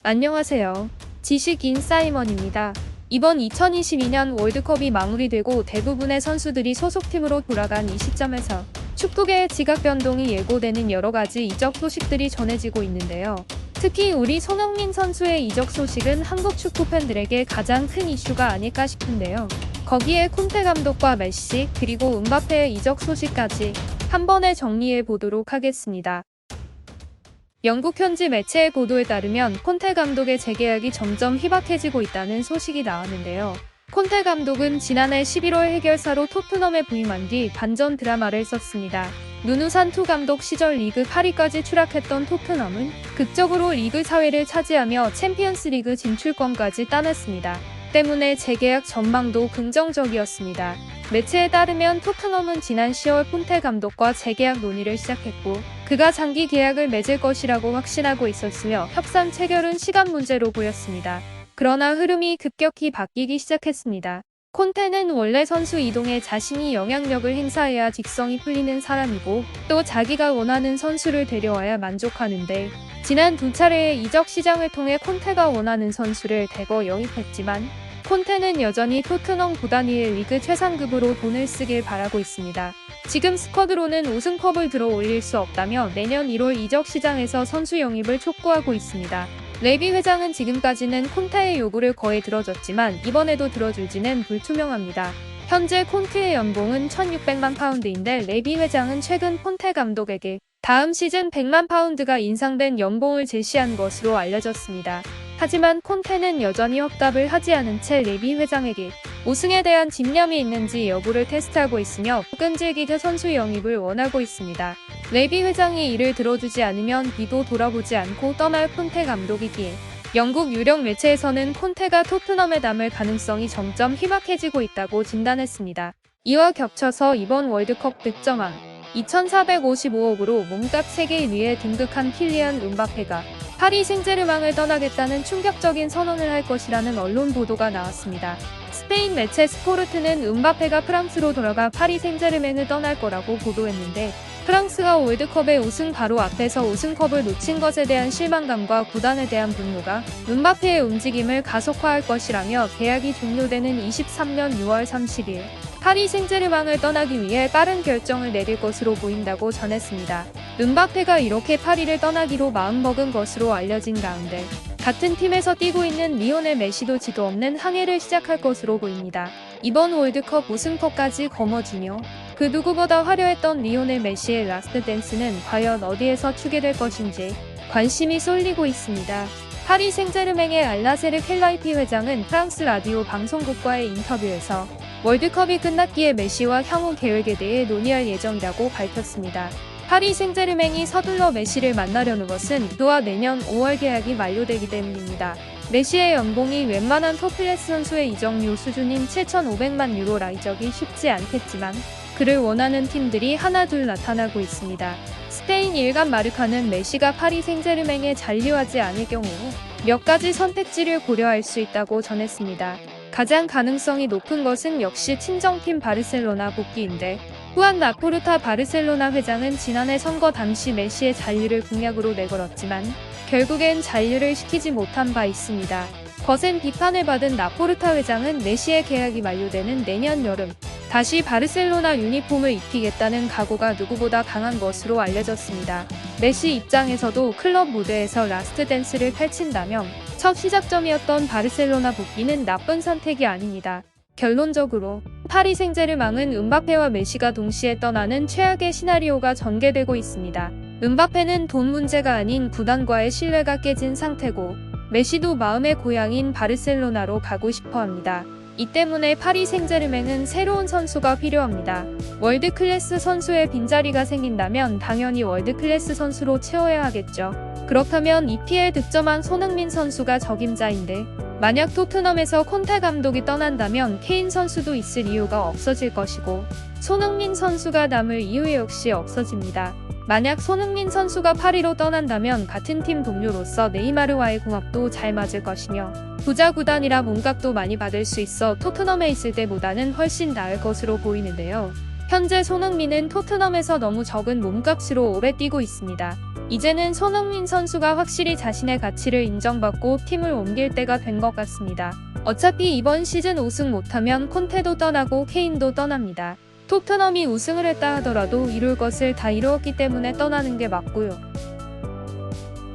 안녕하세요. 지식 인사이먼입니다. 이번 2022년 월드컵이 마무리되고 대부분의 선수들이 소속팀으로 돌아간 이 시점에서 축구계의 지각 변동이 예고되는 여러 가지 이적 소식들이 전해지고 있는데요. 특히 우리 손흥민 선수의 이적 소식은 한국 축구 팬들에게 가장 큰 이슈가 아닐까 싶은데요. 거기에 콘테 감독과 메시 그리고 음바페의 이적 소식까지 한 번에 정리해 보도록 하겠습니다. 영국 현지 매체의 보도에 따르면 콘테 감독의 재계약이 점점 희박해지고 있다는 소식이 나왔는데요. 콘테 감독은 지난해 11월 해결사로 토트넘에 부임한 뒤 반전 드라마를 썼습니다. 누누산투 감독 시절 리그 8위까지 추락했던 토트넘은 극적으로 리그 4위를 차지하며 챔피언스리그 진출권까지 따냈습니다. 때문에 재계약 전망도 긍정적이었습니다. 매체에 따르면 토트넘은 지난 10월 콘테 감독과 재계약 논의를 시작했고 그가 장기 계약을 맺을 것이라고 확신하고 있었으며 협상 체결은 시간 문제로 보였습니다. 그러나 흐름이 급격히 바뀌기 시작했습니다. 콘테는 원래 선수 이동에 자신이 영향력을 행사해야 직성이 풀리는 사람이고 또 자기가 원하는 선수를 데려와야 만족하는데 지난 두 차례의 이적 시장을 통해 콘테가 원하는 선수를 대거 영입했지만 콘테는 여전히 토트넘 구단위의 리그 최상급으로 돈을 쓰길 바라고 있습니다. 지금 스쿼드로는 우승컵을 들어 올릴 수 없다며 내년 1월 이적 시장에서 선수 영입을 촉구하고 있습니다. 레비 회장은 지금까지는 콘테의 요구를 거의 들어줬지만 이번에도 들어줄지는 불투명합니다. 현재 콘테의 연봉은 1,600만 파운드인데 레비 회장은 최근 콘테 감독에게 다음 시즌 100만 파운드가 인상된 연봉을 제시한 것으로 알려졌습니다. 하지만 콘테는 여전히 확답을 하지 않은 채 레비 회장에게 우승에 대한 집념이 있는지 여부를 테스트하고 있으며 끈질기게 선수 영입을 원하고 있습니다. 레비 회장이 이를 들어주지 않으면 뒤도 돌아보지 않고 떠날 콘테 감독이기에 영국 유력 매체에서는 콘테가 토트넘에 남을 가능성이 점점 희박해지고 있다고 진단했습니다. 이와 겹쳐서 이번 월드컵 득점왕 2,455억으로 몸값 세계 1위에 등극한 킬리안 음바페가 파리 생제르맹을 떠나겠다는 충격적인 선언을 할 것이라는 언론 보도가 나왔습니다. 스페인 매체 스포르트는 음바페가 프랑스로 돌아가 파리 생제르맹을 떠날 거라고 보도했는데 프랑스가 월드컵의 우승 바로 앞에서 우승컵을 놓친 것에 대한 실망감과 구단에 대한 분노가 음바페의 움직임을 가속화할 것이라며 계약이 종료되는 23년 6월 30일 파리 생제르맹을 떠나기 위해 빠른 결정을 내릴 것으로 보인다고 전했습니다. 음바페가 이렇게 파리를 떠나기로 마음먹은 것으로 알려진 가운데 같은 팀에서 뛰고 있는 리오넬 메시도 지도 없는 항해를 시작할 것으로 보입니다. 이번 월드컵 우승컵까지 거머쥐며 그 누구보다 화려했던 리오넬 메시의 라스트 댄스는 과연 어디에서 추게 될 것인지 관심이 쏠리고 있습니다. 파리 생제르맹의 알나세르 켈라이피 회장은 프랑스 라디오 방송국과의 인터뷰에서 월드컵이 끝났기에 메시와 향후 계획에 대해 논의할 예정이라고 밝혔습니다. 파리 생제르맹이 서둘러 메시를 만나려는 것은 그와 내년 5월 계약이 만료되기 때문입니다. 메시의 연봉이 웬만한 토플레스 선수의 이적료 수준인 7,500만 유로라 이적이 쉽지 않겠지만 그를 원하는 팀들이 하나둘 나타나고 있습니다. 스페인 일간 마르카는 메시가 파리 생제르맹에 잔류하지 않을 경우 몇 가지 선택지를 고려할 수 있다고 전했습니다. 가장 가능성이 높은 것은 역시 친정팀 바르셀로나 복귀인데 후안 라포르타 바르셀로나 회장은 지난해 선거 당시 메시의 잔류를 공약으로 내걸었지만 결국엔 잔류를 시키지 못한 바 있습니다. 거센 비판을 받은 라포르타 회장은 메시의 계약이 만료되는 내년 여름 다시 바르셀로나 유니폼을 입히겠다는 각오가 누구보다 강한 것으로 알려졌습니다. 메시 입장에서도 클럽 무대에서 라스트 댄스를 펼친다면 첫 시작점이었던 바르셀로나 복귀는 나쁜 선택이 아닙니다. 결론적으로 파리 생제르맹은 음바페와 메시가 동시에 떠나는 최악의 시나리오가 전개되고 있습니다. 음바페는 돈 문제가 아닌 구단과의 신뢰가 깨진 상태고 메시도 마음의 고향인 바르셀로나로 가고 싶어 합니다. 이 때문에 파리 생제르맹은 새로운 선수가 필요합니다. 월드클래스 선수의 빈자리가 생긴다면 당연히 월드클래스 선수로 채워야 하겠죠. 그렇다면 EPL 득점한 손흥민 선수가 적임자인데 만약 토트넘에서 콘테 감독이 떠난다면 케인 선수도 있을 이유가 없어질 것이고 손흥민 선수가 남을 이유 역시 없어집니다. 만약 손흥민 선수가 파리로 떠난다면 같은 팀 동료로서 네이마르와의 궁합도 잘 맞을 것이며 부자 구단이라 몸값도 많이 받을 수 있어 토트넘에 있을 때보다는 훨씬 나을 것으로 보이는데요. 현재 손흥민은 토트넘에서 너무 적은 몸값으로 오래 뛰고 있습니다. 이제는 손흥민 선수가 확실히 자신의 가치를 인정받고 팀을 옮길 때가 된 것 같습니다. 어차피 이번 시즌 우승 못하면 콘테도 떠나고 케인도 떠납니다. 토트넘이 우승을 했다 하더라도 이룰 것을 다 이루었기 때문에 떠나는 게 맞고요.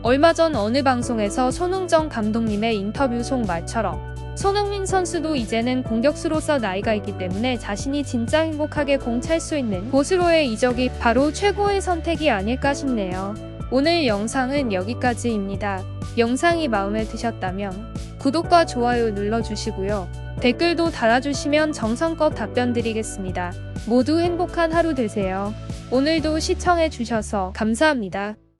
얼마 전 어느 방송에서 손흥정 감독님의 인터뷰 속 말처럼 손흥민 선수도 이제는 공격수로서 나이가 있기 때문에 자신이 진짜 행복하게 공 찰 수 있는 곳으로의 이적이 바로 최고의 선택이 아닐까 싶네요. 오늘 영상은 여기까지입니다. 영상이 마음에 드셨다면 구독과 좋아요 눌러주시고요. 댓글도 달아주시면 정성껏 답변 드리겠습니다. 모두 행복한 하루 되세요. 오늘도 시청해주셔서 감사합니다.